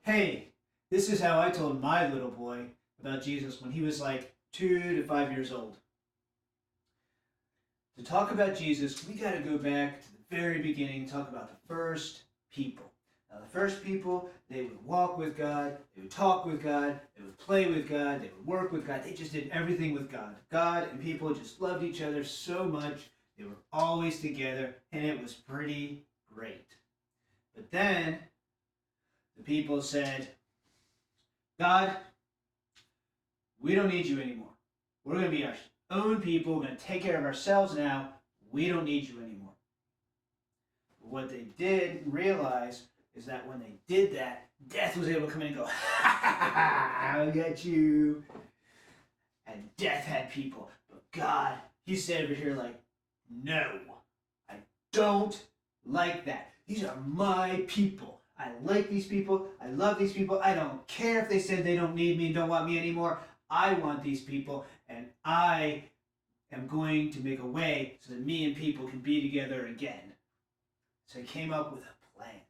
Hey, this is how I told my little boy about Jesus when he was like 2 to 5 years old. To talk about Jesus, we got to go back to the very beginning and talk about the first people. Now, the first people, they would walk with God, they would talk with God, they would play with God, they would work with God. They just did everything with God. God and people just loved each other so much. They were always together, and it was pretty great. But then the people said, God, we don't need you anymore. We're going to be our own people. We're going to take care of ourselves now. We don't need you anymore. What they did realize is that when they did that, death was able to come in and go, ha ha ha, I'll get you. And death had people. But God, he said over here like, no, I don't like that. These are my people. I like these people. I love these people. I don't care if they said they don't need me, don't want me anymore. I want these people, and I am going to make a way so that me and people can be together again. So he came up with a plan.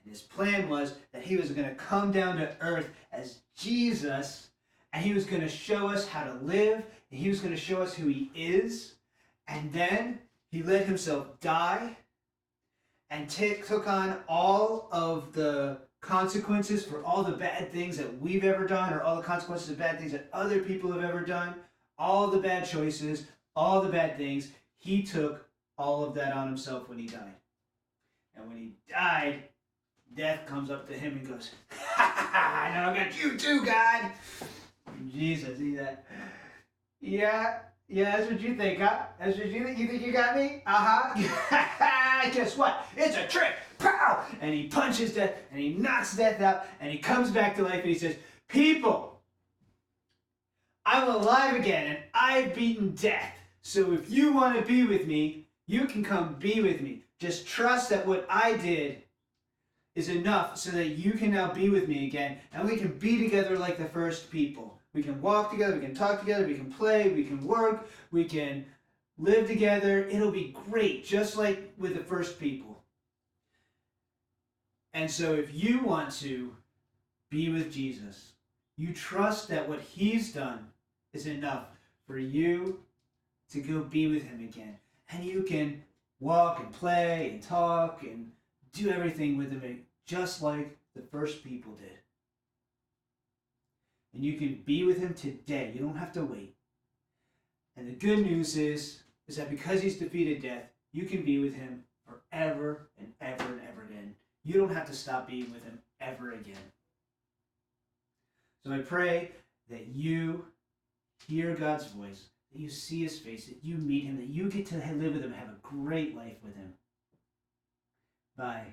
And his plan was that he was going to come down to earth as Jesus, and he was going to show us how to live, and he was going to show us who he is. And then he let himself die and took on all of the consequences for all the bad things that we've ever done, or all the consequences of bad things that other people have ever done, all the bad choices, all the bad things. He took all of that on himself when he died. And when he died, death comes up to him and goes, ha ha ha, now I got you too, God. Jesus, see that? Yeah, that's what you think, huh? That's what you think? You think you got me? Uh-huh. Guess what? It's a trick. Pow! And he punches death, and he knocks death out, and he comes back to life, and he says, people, I'm alive again, and I've beaten death. So if you want to be with me, you can come be with me. Just trust that what I did is enough so that you can now be with me again, and we can be together like the first people. We can walk together, we can talk together, we can play, we can work, we can live together. It'll be great, just like with the first people. And so if you want to be with Jesus, you trust that what he's done is enough for you to go be with him again. And you can walk and play and talk and do everything with him just like the first people did. And you can be with him today. You don't have to wait. And the good news is that because he's defeated death, you can be with him forever and ever and ever again. You don't have to stop being with him ever again. So I pray that you hear God's voice, that you see his face, that you meet him, that you get to live with him, have a great life with him. Bye.